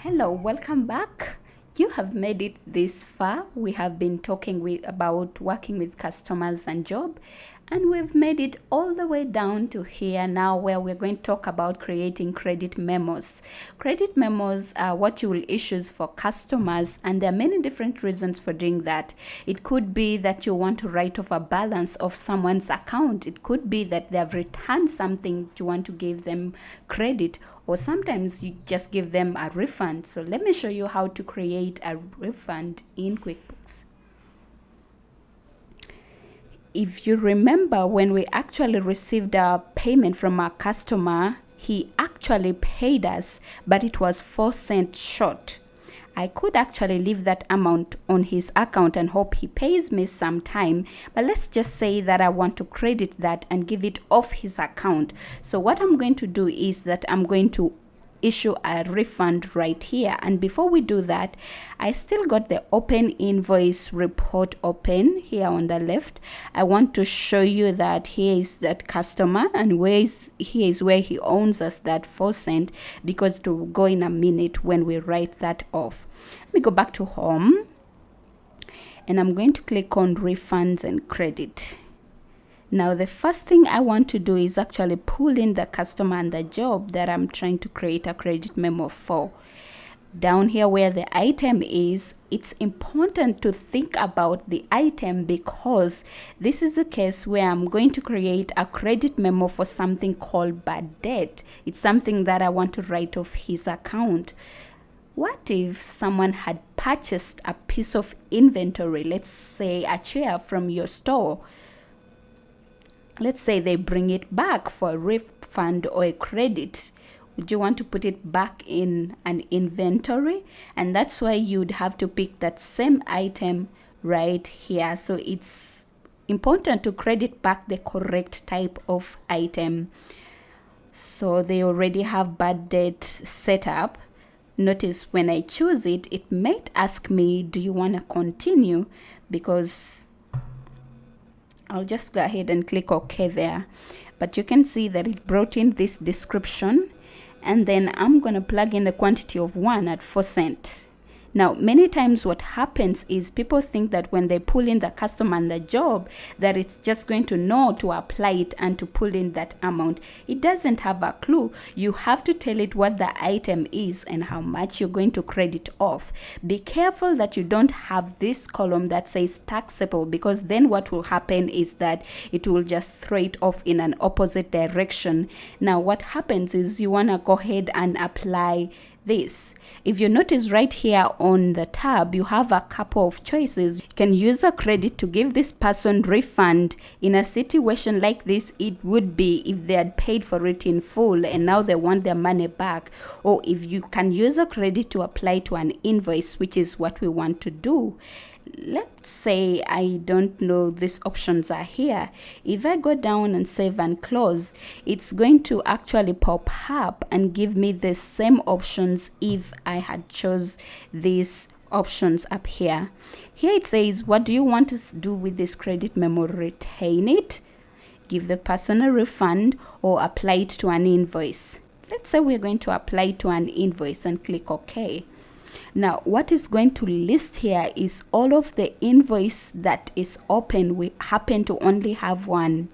Hello, welcome back. You have made it this far. We have been talking about working with customers and job, and we've made it all the way down to here now where we're going to talk about creating credit memos. Credit memos are what you will issue for customers, and there are many different reasons for doing that. It could be that you want to write off a balance of someone's account. It could be that they have returned something you want to give them credit, or sometimes you just give them a refund. So let me show you how to create a refund in QuickBooks. If you remember, when we actually received a payment from our customer, he actually paid us, but it was 4 cents short. I could actually leave that amount on his account and hope he pays me sometime, but let's just say that I want to credit that and give it off his account. So what I'm going to do is that I'm going to issue a refund right here. And before we do that, I still got the open invoice report open here on the left. I want to show you that here is that customer, and here is where he owns us that 4 cents, because it will go in a minute when we write that off. Let me go back to home, and I'm going to click on refunds and credit. Now, the first thing I want to do is actually pull in the customer and the job that I'm trying to create a credit memo for. Down here where the item is, it's important to think about the item, because this is the case where I'm going to create a credit memo for something called bad debt. It's something that I want to write off his account. What if someone had purchased a piece of inventory, let's say a chair from your store? Let's say they bring it back for a refund or a credit. Would you want to put it back in an inventory? And that's why you'd have to pick that same item right here. So it's important to credit back the correct type of item. So they already have bad debt set up. Notice when I choose it, it might ask me, do you want to continue? Because I'll just go ahead and click OK there. But you can see that it brought in this description, and then I'm going to plug in the quantity of 1 at 4 cents. Now, many times what happens is people think that when they pull in the customer and the job, that it's just going to know to apply it and to pull in that amount. It doesn't have a clue. You have to tell it what the item is and how much you're going to credit off. Be careful that you don't have this column that says taxable, because then what will happen is that it will just throw it off in an opposite direction. Now, what happens is you want to go ahead and apply this. If you notice right here on the tab, you have a couple of choices. You can use a credit to give this person refund. In a situation like this, it would be if they had paid for it in full and now they want their money back. Or if you can use a credit to apply to an invoice, which is what we want to do. Let's say I don't know these options are here. If I go down and save and close, it's going to actually pop up and give me the same options if I had chose these options up here. Here it says, what do you want to do with this credit memo? Retain it, give the person a refund, or apply it to an invoice. Let's say we're going to apply to an invoice and click OK. Now, what is going to list here is all of the invoice that is open. We happen to only have one.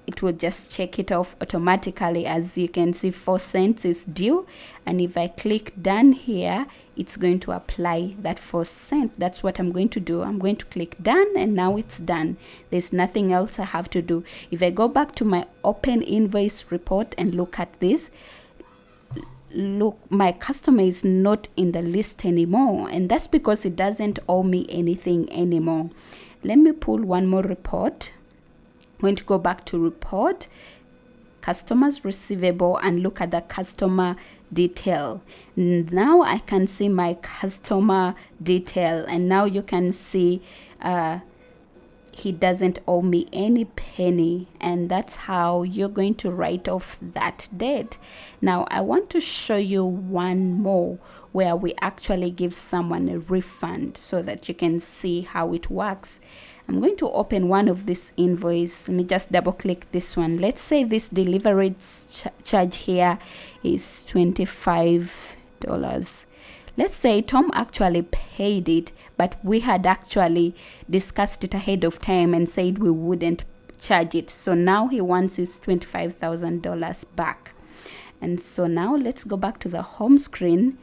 It will just check it off automatically. As you can see, 4 cents is due. And if I click done here, it's going to apply that 4 cents. That's what I'm going to do. I'm going to click done, and now it's done. There's nothing else I have to do. If I go back to my open invoice report and look at this, look, my customer is not in the list anymore, and that's because it doesn't owe me anything anymore. Let me pull one more report. I'm going to go back to report, customers receivable, and look at the customer detail. Now I can see my customer detail, and now you can see he doesn't owe me any penny, and that's how you're going to write off that debt. Now I want to show you one more where we actually give someone a refund so that you can see how it works. I'm going to open one of this invoice. Let me just double click this one. Let's say this delivery charge here is $25. let's say Tom actually paid it, but we had actually discussed it ahead of time and said we wouldn't charge it. So now he wants his $25,000 back. And so now let's go back to the home screen.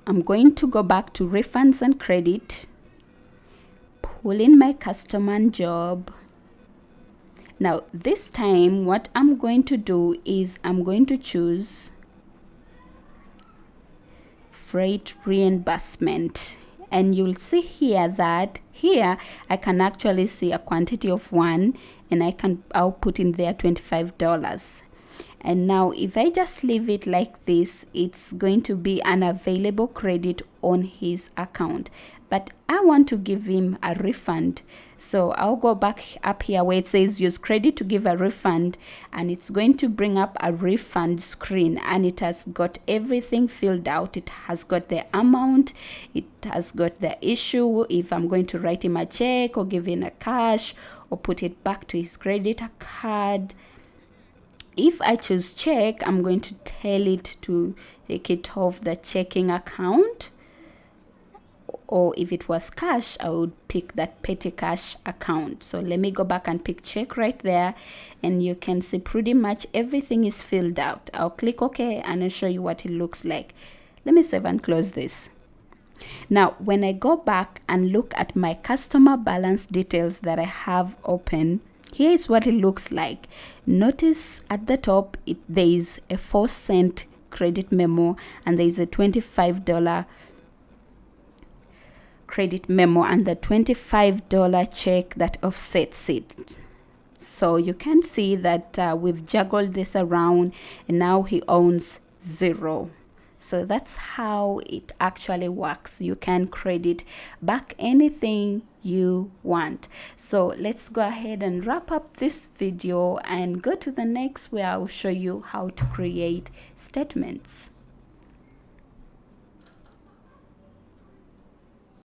I'm going to go back to refunds and credit, pull in my customer and job. Now this time what I'm going to do is I'm going to choose freight reimbursement, and you'll see here that here I can actually see a quantity of 1, and I'll put in there $25. And now if I just leave it like this, it's going to be an available credit on his account. But I want to give him a refund. So I'll go back up here where it says use credit to give a refund, and it's going to bring up a refund screen, and it has got everything filled out. It has got the amount, it has got the issue, if I'm going to write him a check or give him a cash or put it back to his credit card. If I choose check, I'm going to tell it to take it off the checking account. Or if it was cash, I would pick that petty cash account. So let me go back and pick check right there. And you can see pretty much everything is filled out. I'll click OK and I'll show you what it looks like. Let me save and close this. Now, when I go back and look at my customer balance details that I have open, here is what it looks like. Notice at the top, there is a 4-cent credit memo, and there is a $25 credit memo and the $25 check that offsets it. So you can see that we've juggled this around, and now he owns 0. So that's how it actually works. You can credit back anything you want. So let's go ahead and wrap up this video and go to the next, where I'll show you how to create statements.